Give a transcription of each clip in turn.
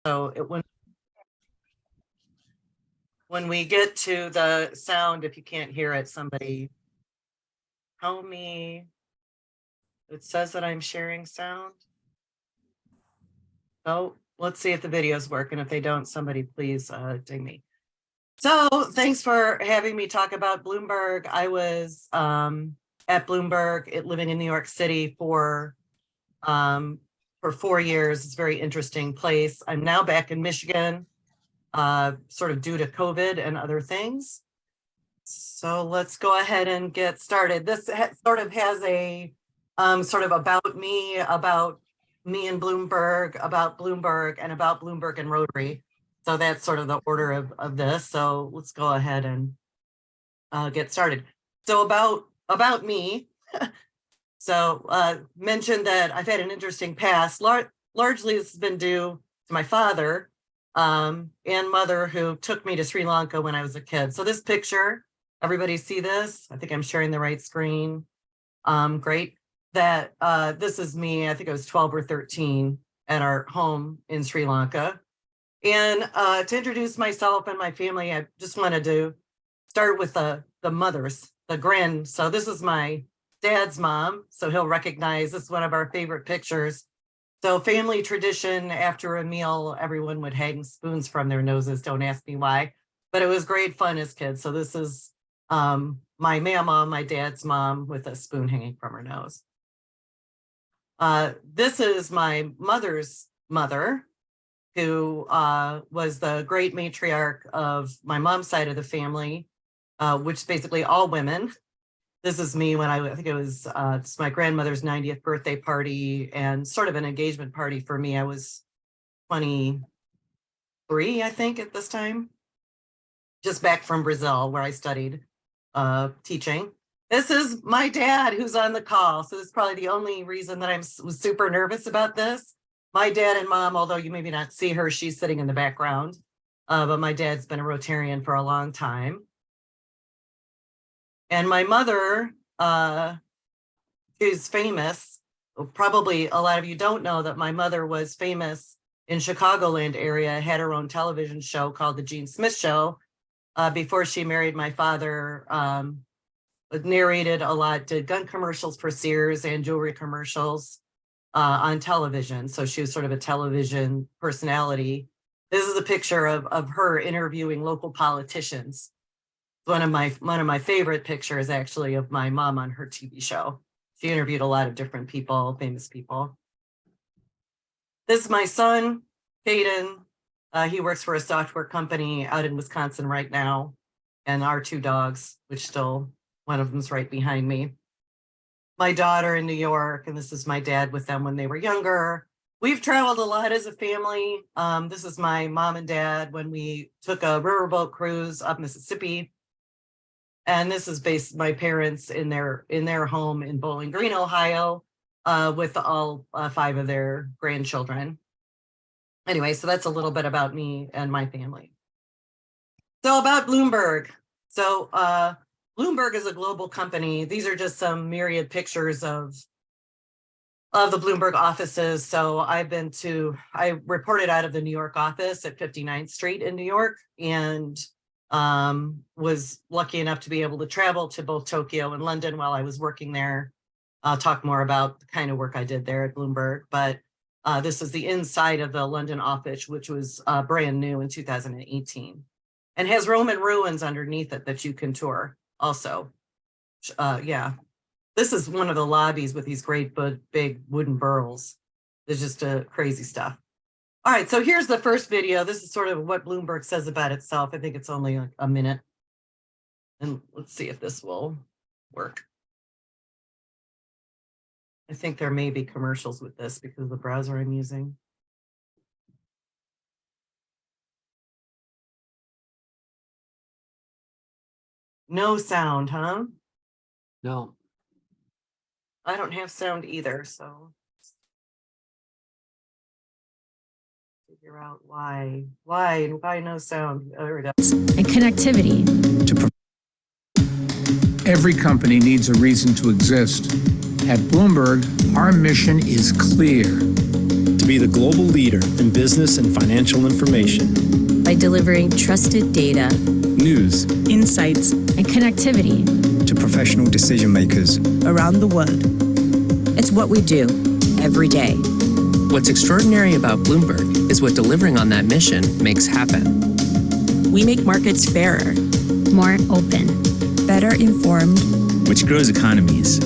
So when we get to the sound, if you can't hear it, somebody tell me. It says that I'm sharing sound. So let's see if the videos work. And if they don't, somebody please ding me. So thanks for having me talk about Bloomberg. I was at Bloomberg, living in New York City for 4 years. It's a very interesting place. I'm now back in Michigan, sort of due to COVID and other things. So let's go ahead and get started. This sort of has a sort of about me and Bloomberg, about Bloomberg, and about Bloomberg and Rotary. So that's sort of the order of this. So let's go ahead and get started. So about me. So mentioned that I've had an interesting past. Largely this has been due to my father and mother, who took me to Sri Lanka when I was a kid. So this picture, everybody see this? I think I'm sharing the right screen. Great. That this is me, I think I was 12 or 13 at our home in Sri Lanka. And to introduce myself and my family, I just wanted to start with the mothers, so this is my dad's mom, so he'll recognize this is one of our favorite pictures. So family tradition, after a meal, everyone would hang spoons from their noses. Don't ask me why, but it was great fun as kids. So this is my mama, my dad's mom, with a spoon hanging from her nose. This is my mother's mother, who was the great matriarch of my mom's side of the family, which is basically all women. This is me when I think it was it's my grandmother's 90th birthday party and sort of an engagement party for me. I was 23, I think, at this time, just back from Brazil, where I studied teaching. This is my dad, who's on the call. So this is probably the only reason that I was super nervous about this. My dad and mom, although you maybe not see her, she's sitting in the background. But my dad's been a Rotarian for a long time. And my mother is famous. Probably a lot of you don't know that my mother was famous in Chicagoland area, had her own television show called The Gene Smith Show. Before she married my father, narrated a lot, did gun commercials for Sears and jewelry commercials on television. So she was sort of a television personality. This is a picture of her interviewing local politicians. One of my favorite pictures, actually, of my mom on her TV show. She interviewed a lot of different people, famous people. This is my son, Caden. He works for a software company out in Wisconsin right now. And our 2 dogs, which still, one of them's right behind me. My daughter in New York, and this is my dad with them when they were younger. We've traveled a lot as a family. This is my mom and dad when we took a riverboat cruise up Mississippi. And this is my parents in their home in Bowling Green, Ohio, with all 5 of their grandchildren. Anyway, so that's a little bit about me and my family. So about Bloomberg. So Bloomberg is a global company. These are just some myriad pictures of the Bloomberg offices. So I reported out of the New York office at 59th Street in New York, and was lucky enough to be able to travel to both Tokyo and London while I was working there. I'll talk more about the kind of work I did there at Bloomberg, but this is the inside of the London office, which was brand new in 2018, and has Roman ruins underneath it that you can tour also. Yeah, this is one of the lobbies with these great big wooden burls. There's just crazy stuff. All right, so here's the first video. This is sort of what Bloomberg says about itself. I think it's only like a minute. And let's see if this will work. I think there may be commercials with this because of the browser I'm using. No sound, huh? No. I don't have sound either, so figure out why no sound. Oh, there we go. And connectivity. Every company needs a reason to exist. At Bloomberg, our mission is clear: to be the global leader in business and financial information. By delivering trusted data, News, insights, and connectivity to professional decision makers around the world. it's what we do every day. What's extraordinary about Bloomberg is what delivering on that mission makes happen. We make markets fairer, More open, better informed, which grows economies.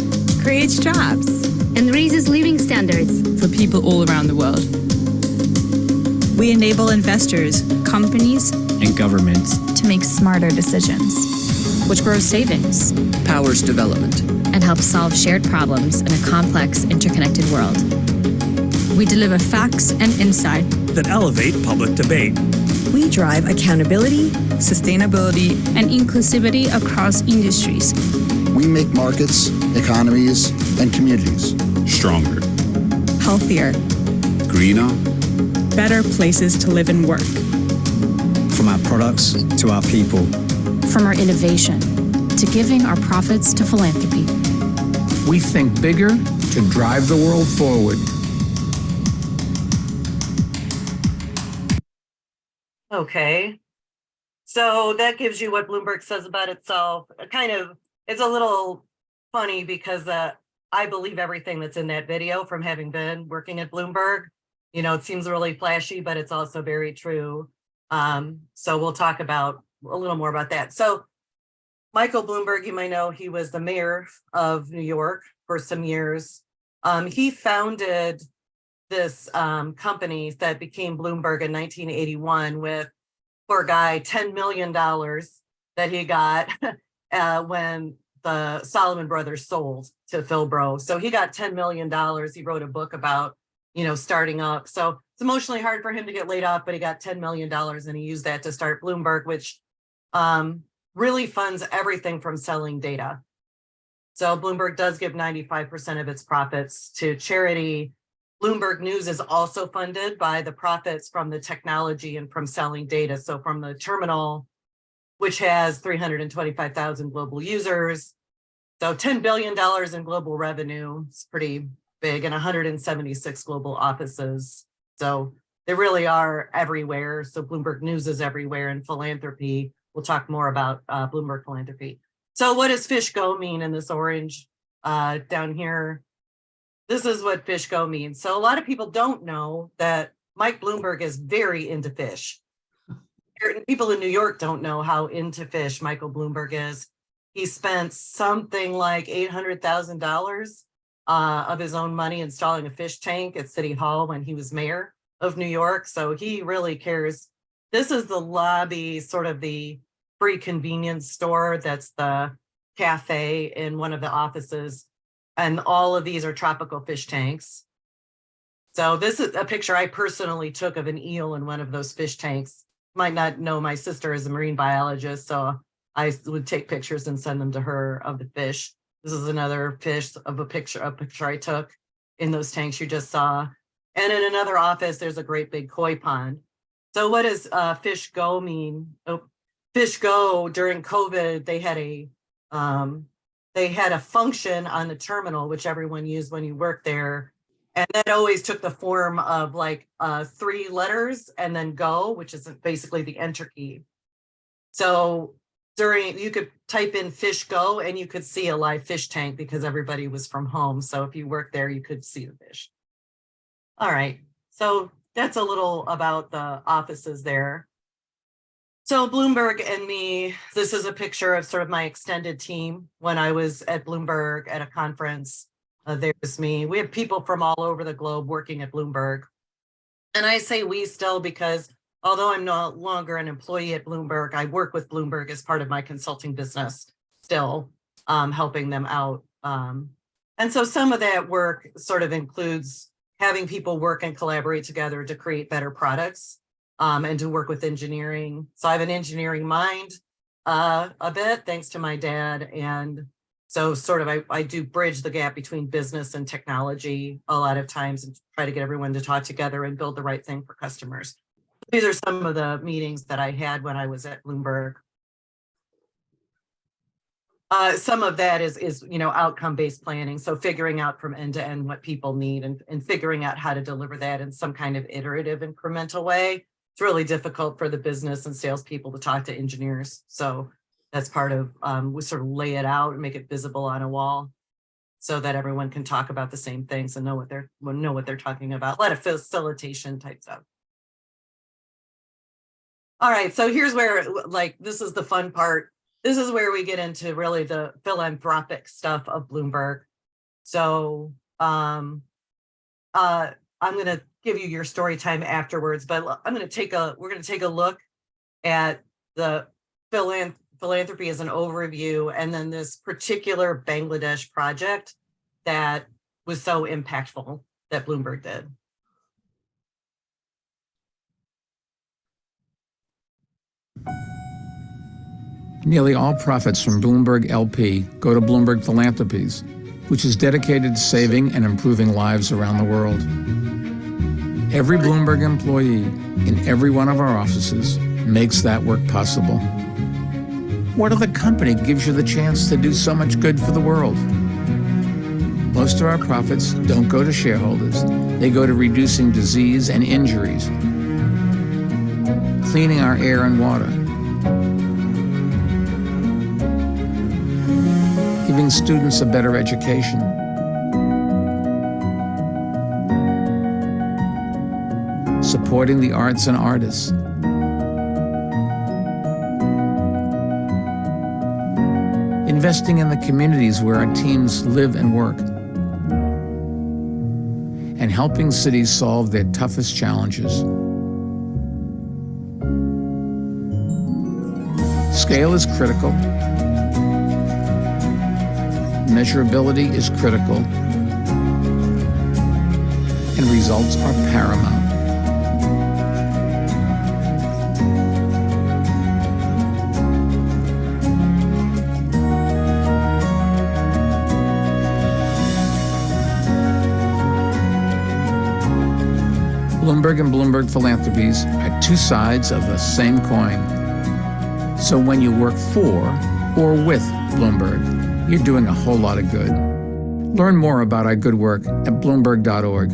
creates jobs and raises living standards for people all around the world. We enable investors, companies, And governments. to make smarter decisions, which grows savings Powers development. and helps solve shared problems in a complex, interconnected world. we deliver facts and insight. that elevate public debate. We drive accountability, sustainability, and inclusivity across industries. We make markets, economies, and communities stronger, Healthier, greener, better places to live and work. From our products to our people. From our innovation to giving our profits to philanthropy. We think bigger to drive the world forward. Okay. So that gives you what Bloomberg says about itself. It's a little funny because I believe everything that's in that video from having been working at Bloomberg. You know, it seems really flashy, but it's also very true. So we'll talk about a little more about that. So Michael Bloomberg, you might know, he was the mayor of New York for some years. He founded this company that became Bloomberg in 1981 with, poor guy, $10 million that he got when the Solomon Brothers sold to Philbro. So he got $10 million. He wrote a book about, starting up. So it's emotionally hard for him to get laid off, but he got $10 million and he used that to start Bloomberg, which really funds everything from selling data. So Bloomberg does give 95% of its profits to charity. Bloomberg News is also funded by the profits from the technology and from selling data. So from the terminal, which has 325,000 global users. So $10 billion in global revenue is pretty big, and 176 global offices. So they really are everywhere. So Bloomberg News is everywhere, and philanthropy. We'll talk more about Bloomberg philanthropy. So what does fish go mean in this orange down here? This is what fish go means. So a lot of people don't know that Mike Bloomberg is very into fish. People in New York don't know how into fish Michael Bloomberg is. He spent something like $800,000 of his own money installing a fish tank at City Hall when he was mayor of New York. So he really cares. This is the lobby, sort of the free convenience store. That's the cafe in one of the offices. And all of these are tropical fish tanks. So this is a picture I personally took of an eel in one of those fish tanks. Might not know, my sister is a marine biologist, so I would take pictures and send them to her of the fish. This is another fish of a picture I took in those tanks you just saw. And in another office, there's a great big koi pond. So what does fish go mean? Fish go, during COVID, they had a function on the terminal, which everyone used when you worked there. And that always took the form of like 3 letters and then go, which is basically the enter key. So you could type in fish go and you could see a live fish tank because everybody was from home. So if you worked there, you could see the fish. All right. So that's a little about the offices there. So Bloomberg and me, this is a picture of sort of my extended team when I was at Bloomberg at a conference. There's me. We have people from all over the globe working at Bloomberg. And I say we still because although I'm no longer an employee at Bloomberg, I work with Bloomberg as part of my consulting business still, helping them out. And so some of that work sort of includes having people work and collaborate together to create better products. And to work with engineering. So I have an engineering mind a bit, thanks to my dad. And so sort of I do bridge the gap between business and technology a lot of times and try to get everyone to talk together and build the right thing for customers. These are some of the meetings that I had when I was at Bloomberg. Some of that is outcome-based planning. So figuring out from end to end what people need and figuring out how to deliver that in some kind of iterative, incremental way. It's really difficult for the business and salespeople to talk to engineers. So that's part of, we sort of lay it out and make it visible on a wall so that everyone can talk about the same things and know what they're talking about. A lot of facilitation type stuff. All right, so here's where, this is the fun part. This is where we get into really the philanthropic stuff of Bloomberg. So I'm going to give you your story time afterwards, but we're going to take a look at the philanthropy as an overview, and then this particular Bangladesh project that was so impactful that Bloomberg did. Nearly all profits from Bloomberg LP go to Bloomberg Philanthropies, which is dedicated to saving and improving lives around the world. Every Bloomberg employee in every one of our offices makes that work possible. What other company gives you the chance to do so much good for the world? Most of our profits don't go to shareholders. They go to reducing disease and injuries, cleaning our air and water, giving students a better education, supporting the arts and artists, investing in the communities where our teams live and work, and helping cities solve their toughest challenges. Scale is critical. Measurability is critical, and results are paramount. Bloomberg and Bloomberg Philanthropies are two sides of the same coin. So when you work for or with Bloomberg, you're doing a whole lot of good. Learn more about our good work at Bloomberg.org.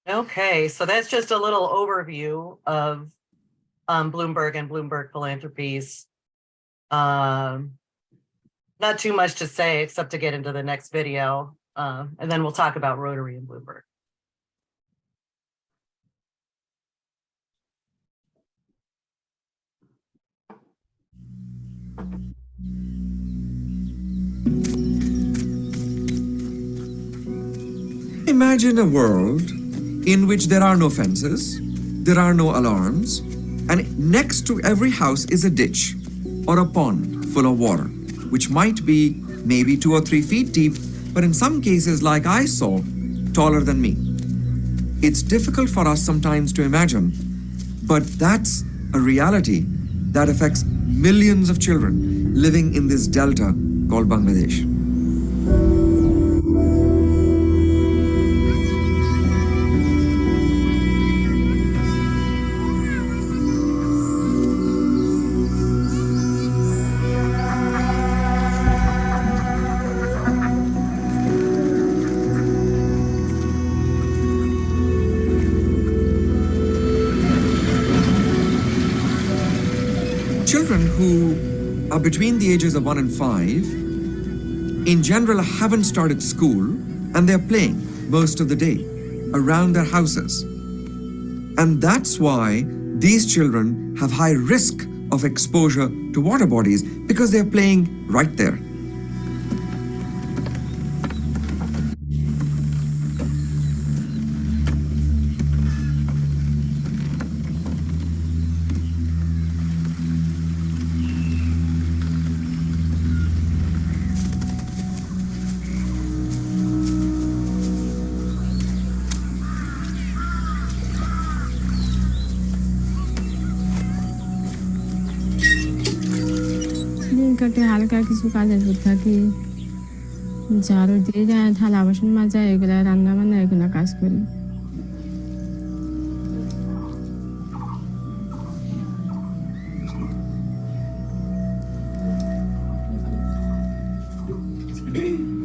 Okay, so that's just a little overview of Bloomberg and Bloomberg Philanthropies. Not too much to say except to get into the next video, and then we'll talk about Rotary and Bloomberg. Imagine a world in which there are no fences, there are no alarms, and next to every house is a ditch or a pond full of water, which might be maybe 2 or 3 feet deep, but in some cases, like I saw, taller than me. It's difficult for us sometimes to imagine, but that's a reality that affects millions of children living in this delta called Bangladesh. Children who are between the ages of 1 and 5, in general, haven't started school, and they're playing most of the day around their houses. And that's why these children have high risk of exposure to water bodies, because they're playing right there. কাটে হালকা কিছু কাজের থাকি ঝাড়ু দিয়ে যায় থালা বাসন মাজা এগুলা রান্না বান্না এগুলা কাজ করি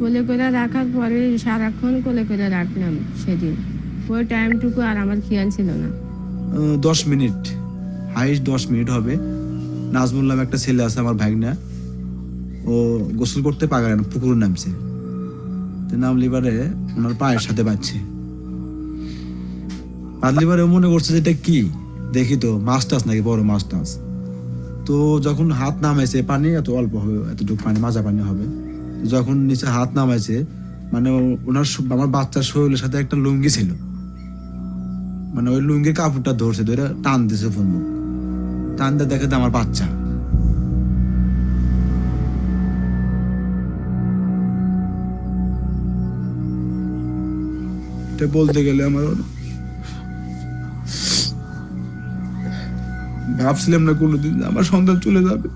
কোলে করে রাখার পরে সারাক্ষণ কোলে করে রাখলাম সেদিন ওই টাইমটুকু আর আমার খেয়াল ছিল না 10 মিনিট হাইস্ট 10 মিনিট হবে নাজমুল নামে একটা ছেলে আছে আমার ভাগনা ও গোসল করতে পারে না পুকুরে নামছে তো নামলে এবারে ওনার পায়ের সাথে বাজছে বাদলি এবারে মনে করছে যে এটা কি দেখি তো মাছ টাছ নাকি বড় মাছ টাছ তো যখন হাত নামাইছে পানি এত অল্প হবে এতটুকু পানি মাজা পানি হবে যখন নিচে হাত নামাইছে মানে ওনার আমার বাচ্চার শরীরের সাথে একটা লুঙ্গি ছিল মানে ওই লুঙ্গির কাপড়টা ধরছে ধরে টান দিছে ফোন টান দিয়ে দেখে আমার বাচ্চা এটা বলতে গেলে আমার ভাবছিলাম না কোনোদিন আমার সন্তান চলে যাবে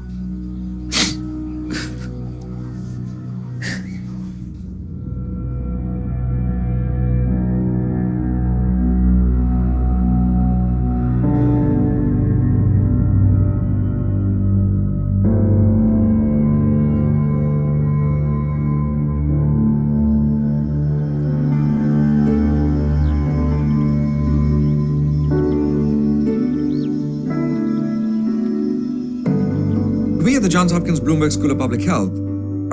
We at the Johns Hopkins Bloomberg School of Public Health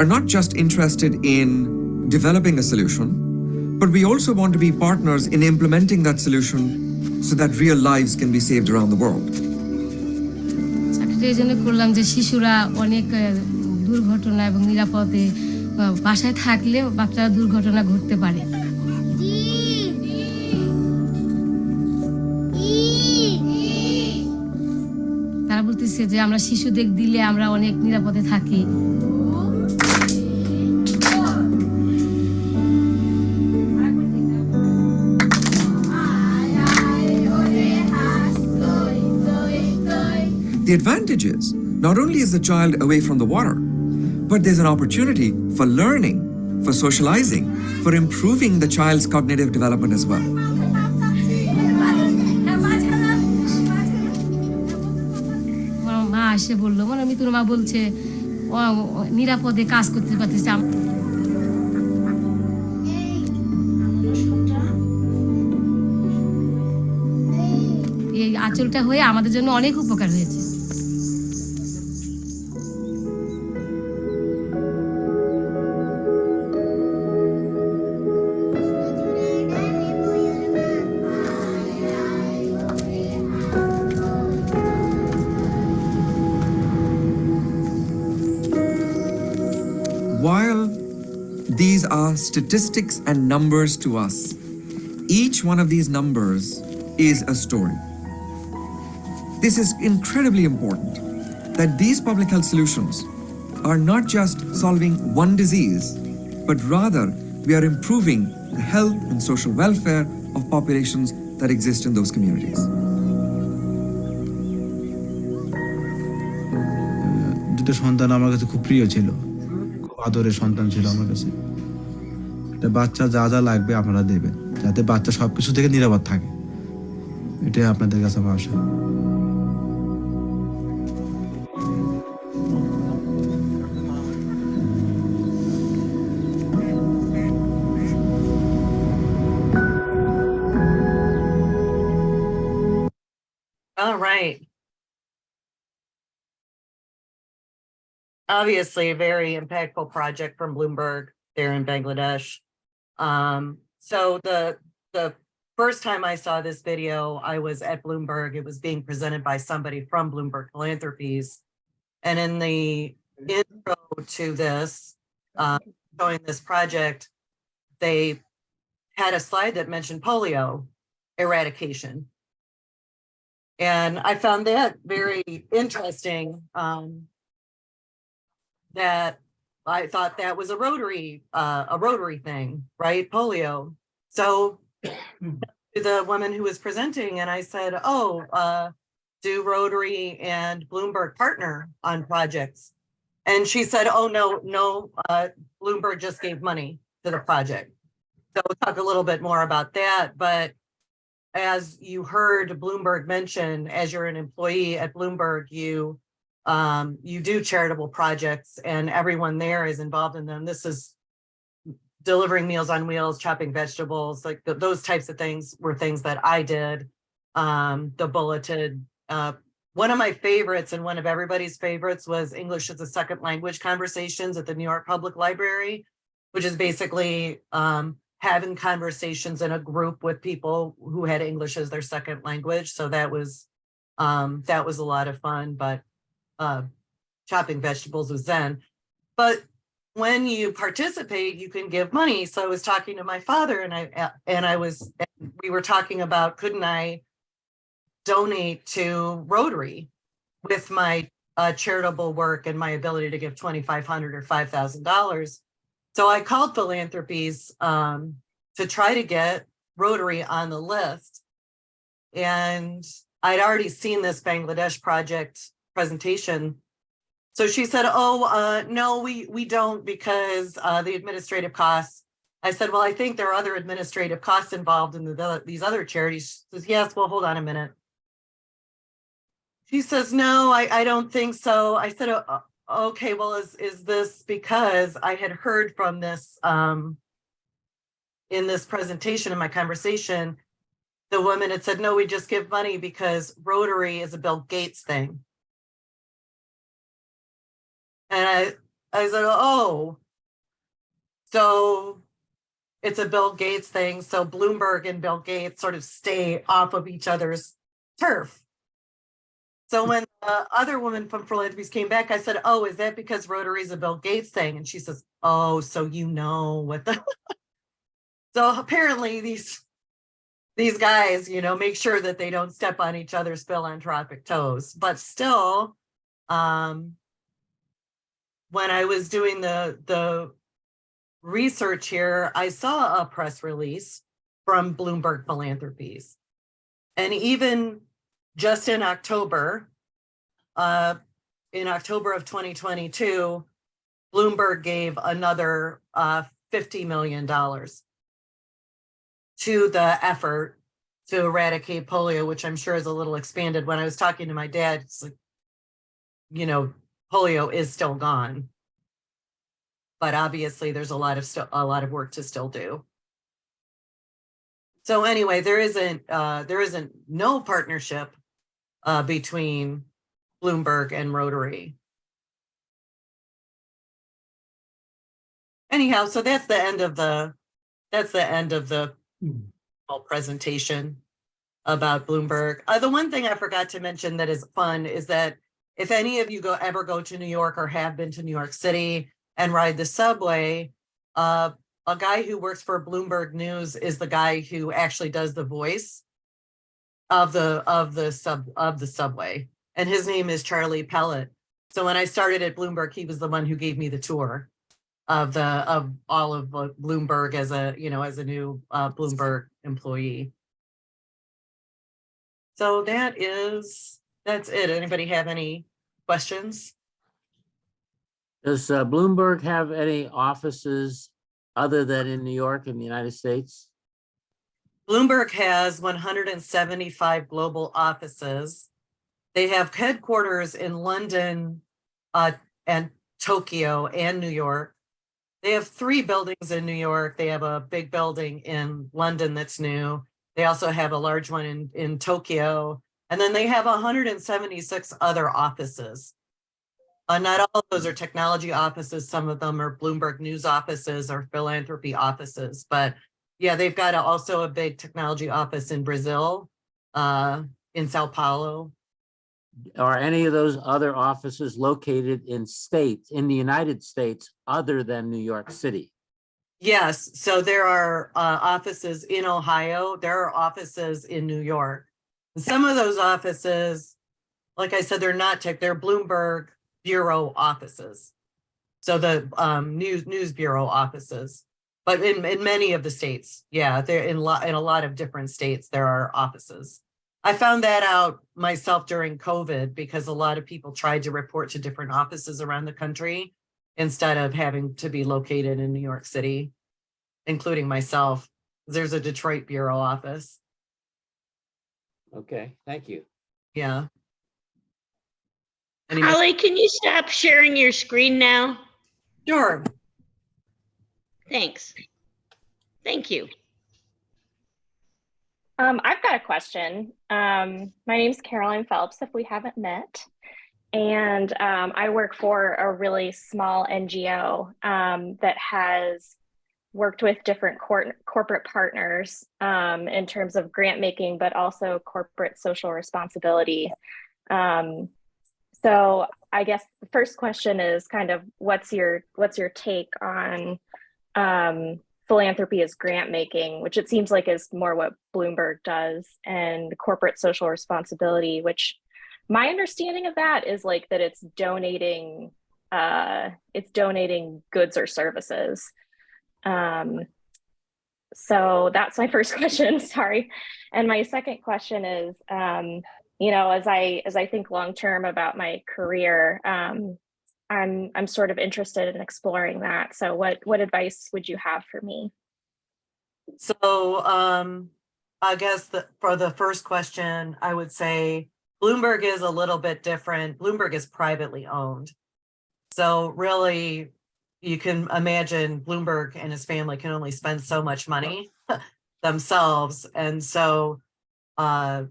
are not just interested in developing a solution, but we also want to be partners in implementing that solution so that real lives can be saved around the world. এই জন্য করলাম যে শিশুরা অনেক দুর্ঘটনা এবং নিরাপদে বাসায় থাকলে বাচ্চারা দুর্ঘটনা ঘটতে পারে তারা বলতেছে যে আমরা শিশুদের দিলে আমরা অনেক নিরাপদে থাকি The advantage is, not only is the child away from the water, but there's an opportunity for learning, for socializing, for improving the child's cognitive development as well. মা এসে বললো মানে মিতুর মা বলছে নিরাপদে কাজ করতে পারতেছে এই আঁচলটা হয়ে আমাদের জন্য অনেক উপকার হয়েছে While these are statistics and numbers to us, each one of these numbers is a story. This is incredibly important that these public health solutions are not just solving one disease, but rather we are improving the health and social welfare of populations that exist in those communities. দুটো সন্তান আমার কাছে খুব প্রিয় ছিল খুব আদরের সন্তান ছিল আমার কাছে এটা বাচ্চা যা যা লাগবে আপনারা দেবেন যাতে বাচ্চা সবকিছু থেকে নিরাপদ থাকে এটাই আপনাদের কাছে আমার আশা All right. Obviously, a very impactful project from Bloomberg there in Bangladesh. So the first time I saw this video, I was at Bloomberg. It was being presented by somebody from Bloomberg Philanthropies. And in the intro to this, showing this project, they had a slide that mentioned polio eradication. And I found that very interesting, that I thought that was a Rotary thing, right? Polio. So the woman who was presenting, and I said, oh, do Rotary and Bloomberg partner on projects? And she said, oh, no, Bloomberg just gave money to the project. So we'll talk a little bit more about that, but as you heard Bloomberg mention, as you're an employee at Bloomberg, you do charitable projects and everyone there is involved in them. This is delivering Meals on Wheels, chopping vegetables, like those types of things were things that I did. The bulleted, one of my favorites and one of everybody's favorites was English as a Second Language conversations at the New York Public Library, which is basically having conversations in a group with people who had English as their second language. So that was a lot of fun, but chopping vegetables was Zen. But when you participate, you can give money. So I was talking to my father and we were talking about, couldn't I donate to Rotary with my charitable work and my ability to give $2,500 or $5,000. So I called Philanthropies to try to get Rotary on the list. And I'd already seen this Bangladesh project presentation. So she said, no, we don't, because the administrative costs. I said, well, I think there are other administrative costs involved in these other charities. She says, yes, well, hold on a minute. She says, no, I don't think so. I said, okay, well, is this because I had heard from this in this presentation, in my conversation, the woman had said, no, we just give money because Rotary is a Bill Gates thing. And I said, oh, so it's a Bill Gates thing. So Bloomberg and Bill Gates sort of stay off of each other's turf. So when the other woman from Philanthropies came back, I said, oh, is that because Rotary is a Bill Gates thing? And she says, oh, so you know what the... So apparently these guys, make sure that they don't step on each other's philanthropic toes. But still, when I was doing the research here, I saw a press release from Bloomberg Philanthropies. And even just in October of 2022, Bloomberg gave another $50 million to the effort to eradicate polio, which I'm sure is a little expanded. When I was talking to my dad, it's like, polio is still gone, but obviously there's a lot of work to still do. So anyway, there isn't no partnership between Bloomberg and Rotary. Anyhow, so that's the end of the whole presentation about Bloomberg. The one thing I forgot to mention that is fun is that if any of you ever go to New York or have been to New York City and ride the subway, a guy who works for Bloomberg News is the guy who actually does the voice of the subway, and his name is Charlie Pellet. So when I started at Bloomberg, he was the one who gave me the tour of all of Bloomberg as a new Bloomberg employee. So that's it. Anybody have any questions? Does Bloomberg have any offices other than in New York in the United States? Bloomberg has 175 global offices. They have headquarters in London and Tokyo and New York. They have 3 buildings in New York. They have a big building in London that's new. They also have a large one in Tokyo. And then they have 176 other offices. Not all of those are technology offices. Some of them are Bloomberg News offices or philanthropy offices. But yeah, they've got also a big technology office in Brazil, in Sao Paulo. Are any of those other offices located in the United States other than New York City? Yes, so there are offices in Ohio. There are offices in New York. Some of those offices, like I said, they're not tech, they're Bloomberg Bureau offices. So the news bureau offices. But in many of the states, yeah, they're in a lot of different states, there are offices. I found that out myself during COVID because a lot of people tried to report to different offices around the country instead of having to be located in New York City, including myself. There's a Detroit bureau office. Okay, thank you. Yeah. Holly, can you stop sharing your screen now? Sure. Thanks. Thank you. I've got a question. My name's Caroline Phelps, if we haven't met. And I work for a really small NGO that has worked with different corporate partners in terms of grant making, but also corporate social responsibility. So I guess the first question is kind of what's your take on philanthropy as grant making, which it seems like is more what Bloomberg does, and corporate social responsibility, which my understanding of that is like that it's donating goods or services. So that's my first question, sorry. And my second question is, you know, as I think long-term about my career, I'm sort of interested in exploring that. So what advice would you have for me? So I guess for the first question, I would say Bloomberg is a little bit different. Bloomberg is privately owned. So really, you can imagine Bloomberg and his family can only spend so much money themselves. And so Bloomberg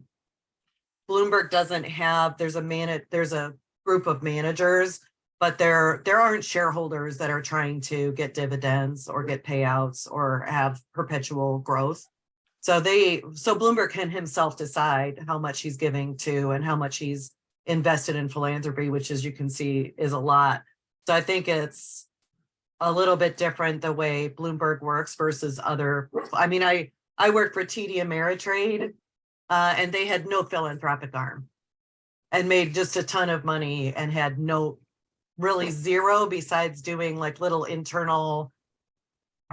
doesn't have, there's a group of managers, but there aren't shareholders that are trying to get dividends or get payouts or have perpetual growth. So Bloomberg can himself decide how much he's giving to and how much he's invested in philanthropy, which, as you can see, is a lot. So I think it's a little bit different the way Bloomberg works versus other. I mean, I worked for TD Ameritrade, and they had no philanthropic arm and made just a ton of money and had really zero besides doing like little internal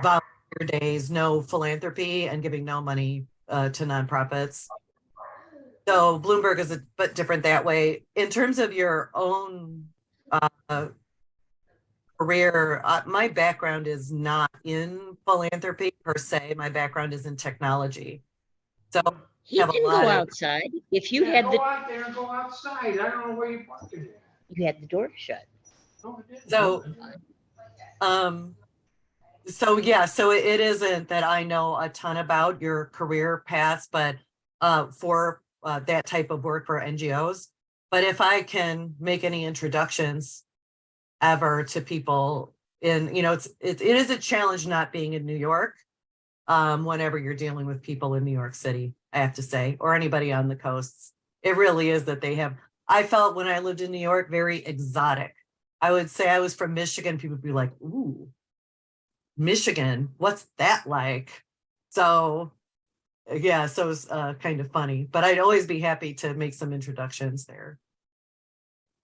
volunteer days, no philanthropy, and giving no money to nonprofits. So Bloomberg is a bit different that way. In terms of your own career, my background is not in philanthropy per se. My background is in technology. So he can go outside. If you had go out there and go outside. I don't know where you parked it at. You had the door shut. So it isn't that I know a ton about your career paths, but for that type of work for NGOs. But if I can make any introductions ever to people in, you know, it is a challenge not being in New York whenever you're dealing with people in New York City, I have to say, or anybody on the coasts. It really is that I felt when I lived in New York, very exotic. I would say I was from Michigan. People would be like, ooh, Michigan, what's that like? So yeah, so it's kind of funny, but I'd always be happy to make some introductions there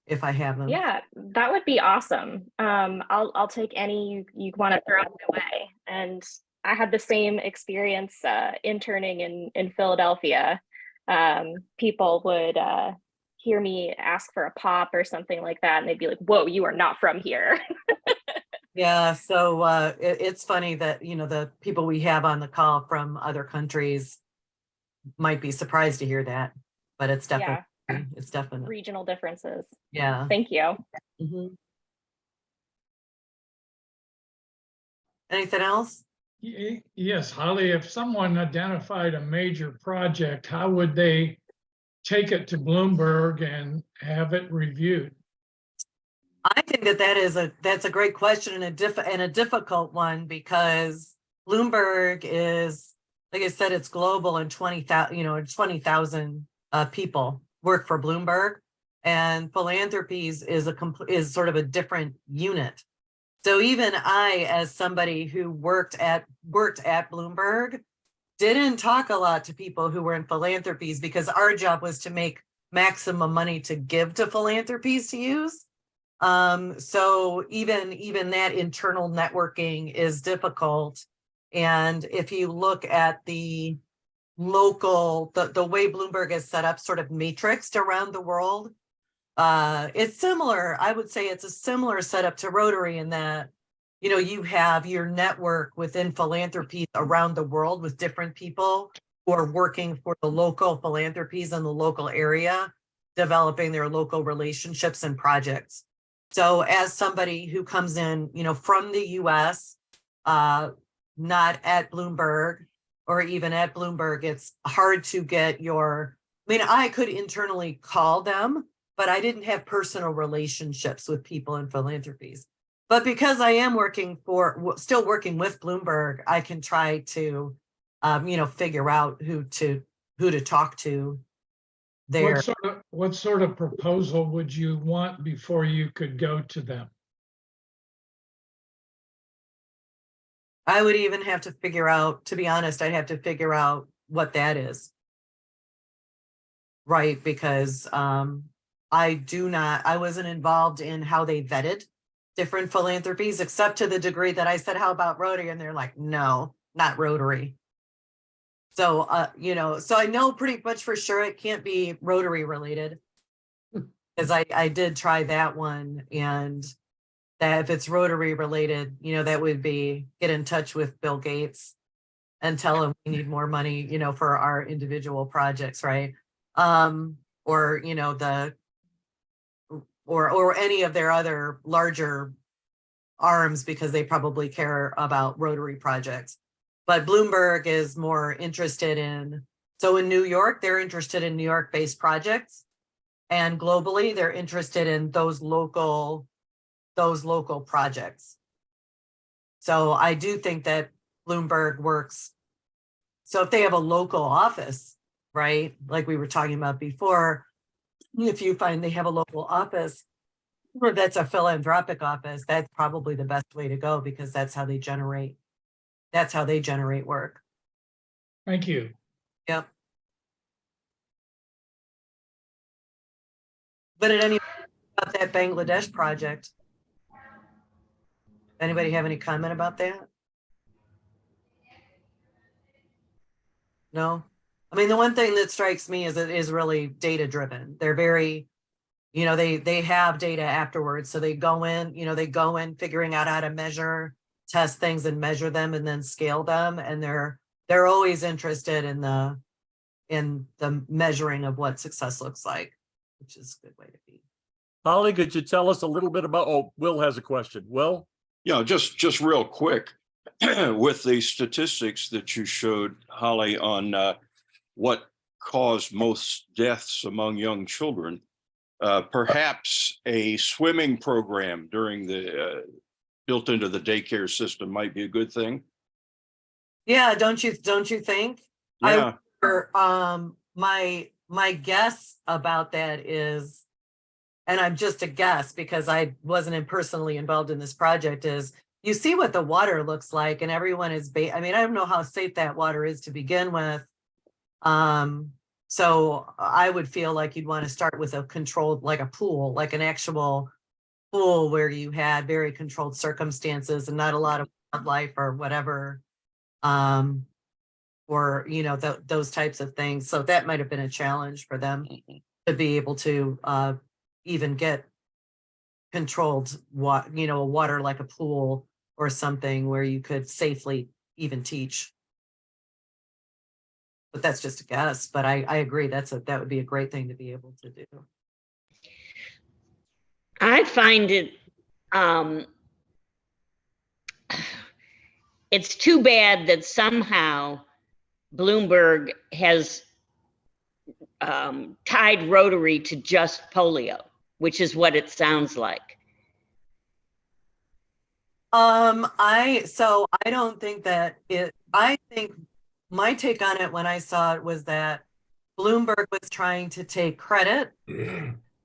if I have them. Yeah, that would be awesome. I'll take any you want to throw my way. And I had the same experience interning in Philadelphia. People would hear me ask for a pop or something like that, and they'd be like, whoa, you are not from here. Yeah, so it's funny that, you know, the people we have on the call from other countries might be surprised to hear that, but it's definitely, it's definitely regional differences. Yeah. Thank you. Mm-hmm. Anything else? Yes, Holly, if someone identified a major project, how would they take it to Bloomberg and have it reviewed? I think that's a great question and a difficult one, because Bloomberg is, like I said, it's global, and 20,000 people work for Bloomberg, and philanthropies is sort of a different unit. So even I, as somebody who worked at Bloomberg, didn't talk a lot to people who were in philanthropies, because our job was to make maximum money to give to philanthropies to use. So even that internal networking is difficult. And if you look at the local, the way Bloomberg is set up, sort of matrixed around the world, it's similar. I would say it's a similar setup to Rotary in that, you know, you have your network within philanthropies around the world with different people who are working for the local philanthropies in the local area, developing their local relationships and projects. So as somebody who comes in, you know, from the US, not at Bloomberg or even at Bloomberg, it's hard to get I could internally call them, but I didn't have personal relationships with people in philanthropies. But because I am still working with Bloomberg, I can try to, figure out who to talk to there. What sort of proposal would you want before you could go to them? I would even have to figure out, to be honest, I'd have to figure out what that is. Right, because I wasn't involved in how they vetted different philanthropies, except to the degree that I said, how about Rotary? And they're like, no, not Rotary. So, so I know pretty much for sure it can't be Rotary related. Because I did try that one, and that if it's Rotary related, that would be get in touch with Bill Gates and tell him we need more money, for our individual projects, right? Or or any of their other larger arms, because they probably care about Rotary projects. But Bloomberg is more interested in, so in New York, they're interested in New York-based projects, and globally, they're interested in those local projects. So I do think that Bloomberg works. So if they have a local office, right, like we were talking about before, if you find they have a local office, or that's a philanthropic office, that's probably the best way to go, because that's how they generate work. Thank you. Yep. But at any about that Bangladesh project, anybody have any comment about that? No? I mean, the one thing that strikes me is it is really data driven. They're very, they have data afterwards. So they go in figuring out how to measure, test things and measure them and then scale them. And they're always interested in the measuring of what success looks like, which is a good way to be. Holly, could you tell us a little bit about, Will has a question. Will? Yeah, just real quick, with the statistics that you showed, Holly, on what caused most deaths among young children, perhaps a swimming program during the built into the daycare system might be a good thing. Yeah, don't you think? Yeah. My guess about that is, and I'm just a guess because I wasn't personally involved in this project, is you see what the water looks like, and everyone is I don't know how safe that water is to begin with. So I would feel like you'd want to start with a controlled, like a pool, like an actual pool where you had very controlled circumstances and not a lot of wildlife or whatever, or those types of things. So that might have been a challenge for them to be able to even get controlled water like a pool or something where you could safely even teach. But that's just a guess. But I agree that would be a great thing to be able to do. I find it it's too bad that somehow Bloomberg has tied Rotary to just polio, which is what it sounds like. I don't think that I think my take on it when I saw it was that Bloomberg was trying to take credit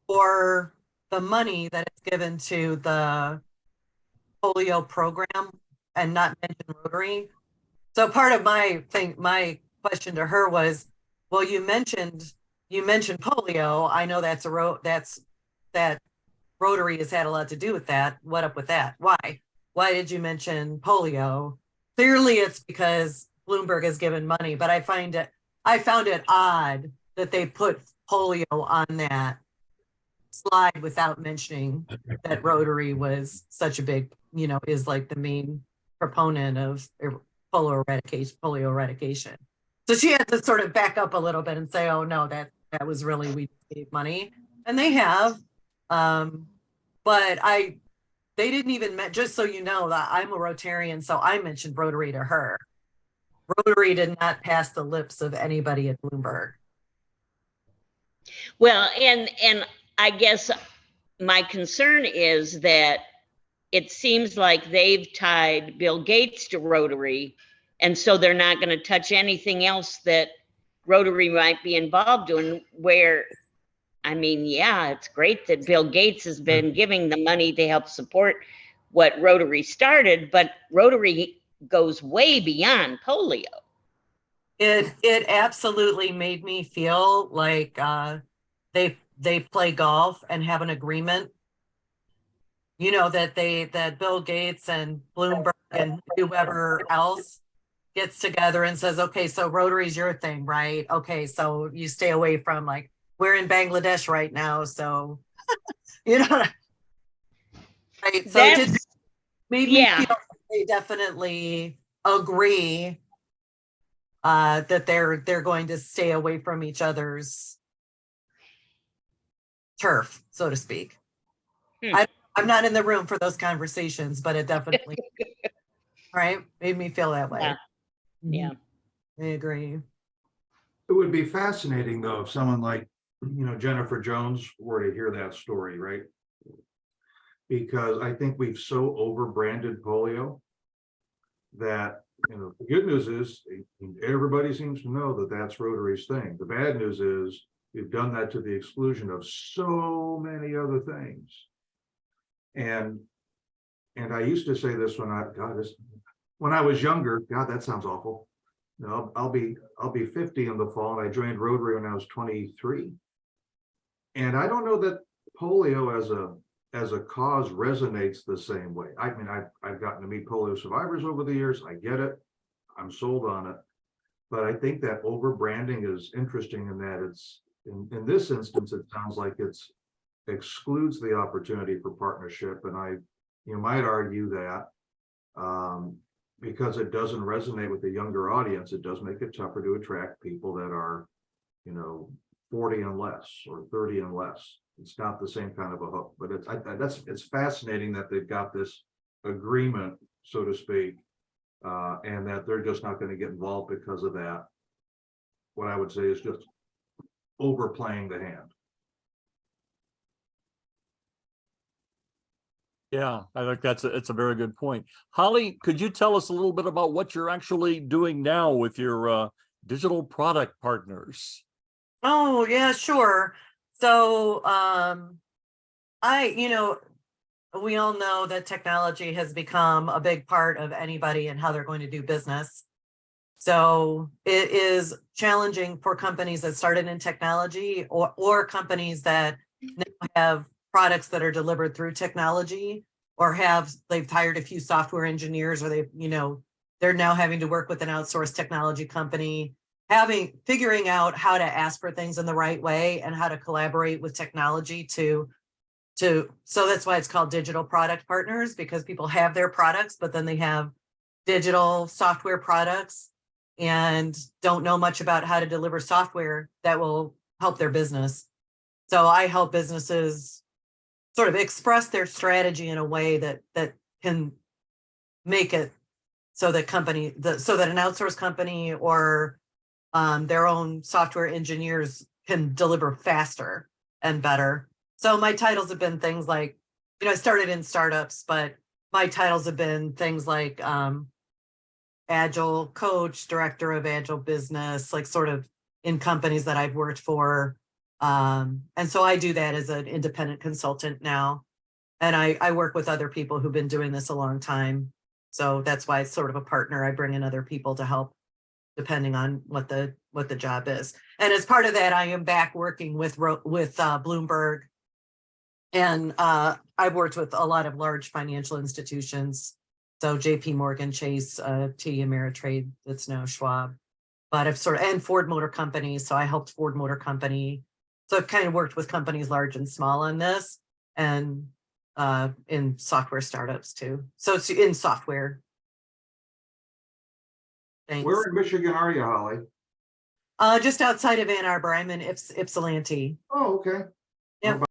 for the money that is given to the polio program and not mention Rotary. So part of my question to her was, well, you mentioned polio. I know that Rotary has had a lot to do with that. What up with that? Why did you mention polio? Clearly it's because Bloomberg has given money, but I found it odd that they put polio on that slide without mentioning that Rotary was such a big, is like the main proponent of polio eradication. So she had to sort of back up a little bit and say, oh no, that was really, we gave money, and they have, but they didn't even, just so you know, that I'm a Rotarian, so I mentioned Rotary to her. Rotary did not pass the lips of anybody at Bloomberg. Well, and I guess my concern is that it seems like they've tied Bill Gates to Rotary, and so they're not going to touch anything else that Rotary might be involved in. Where, I mean, yeah, it's great that Bill Gates has been giving the money to help support what Rotary started, but Rotary goes way beyond polio. It absolutely made me feel like they play golf and have an agreement. You know, that Bill Gates and Bloomberg and whoever else gets together and says, okay, so Rotary's your thing, right? Okay, so you stay away from, like, we're in Bangladesh right now, so you know, right? So it did made me feel like they definitely agree that they're going to stay away from each other's turf, so to speak. I'm not in the room for those conversations, but it definitely right made me feel that way. Yeah, I agree. It would be fascinating though if someone like, you know, Jennifer Jones were to hear that story, right? Because I think we've so over branded polio that, you know, the good news is everybody seems to know that that's Rotary's thing. The bad news is we've done that to the exclusion of so many other things. And I used to say this when I was younger. God, that sounds awful. No, I'll be 50 in the fall, and I joined Rotary when I was 23. And I don't know that polio as a cause resonates the same way. I mean, I've gotten to meet polio survivors over the years. I get it. I'm sold on it. But I think that over branding is interesting in that it's in this instance, it sounds like it's excludes the opportunity for partnership. And you might argue that because it doesn't resonate with the younger audience, it does make it tougher to attract people that are, you know, 40 and less or 30 and less. It's not the same kind of a hook, but it's fascinating that they've got this agreement, so to speak, and that they're just not going to get involved because of that. What I would say is just overplaying the hand. Yeah, I think it's a very good point. Holly, could you tell us a little bit about what you're actually doing now with your digital product partners? Oh, yeah, sure. So we all know that technology has become a big part of anybody and how they're going to do business. So it is challenging for companies that started in technology or companies that now have products that are delivered through technology, or they've hired a few software engineers, or they're now having to work with an outsourced technology company, figuring out how to ask for things in the right way and how to collaborate with technology so that's why it's called digital product partners, because people have their products, but then they have digital software products and don't know much about how to deliver software that will help their business. So I help businesses sort of express their strategy in a way that can make it so that an outsourced company or their own software engineers can deliver faster and better. So my titles have been things like, I started in startups, but my titles have been things like Agile coach, director of Agile business, like sort of in companies that I've worked for. And so I do that as an independent consultant now. And I work with other people who've been doing this a long time. So that's why it's sort of a partner. I bring in other people to help depending on what the job is. And as part of that, I am back working with Bloomberg. And I've worked with a lot of large financial institutions. So JP Morgan Chase, TD Ameritrade, that's now Schwab. But and Ford Motor Company. So I helped Ford Motor Company. So I've kind of worked with companies large and small on this, and in software startups too. So it's in software. Thanks. Where in Michigan are you, Holly? Just outside of Ann Arbor. I'm in Ypsilanti. Oh, okay. Yep.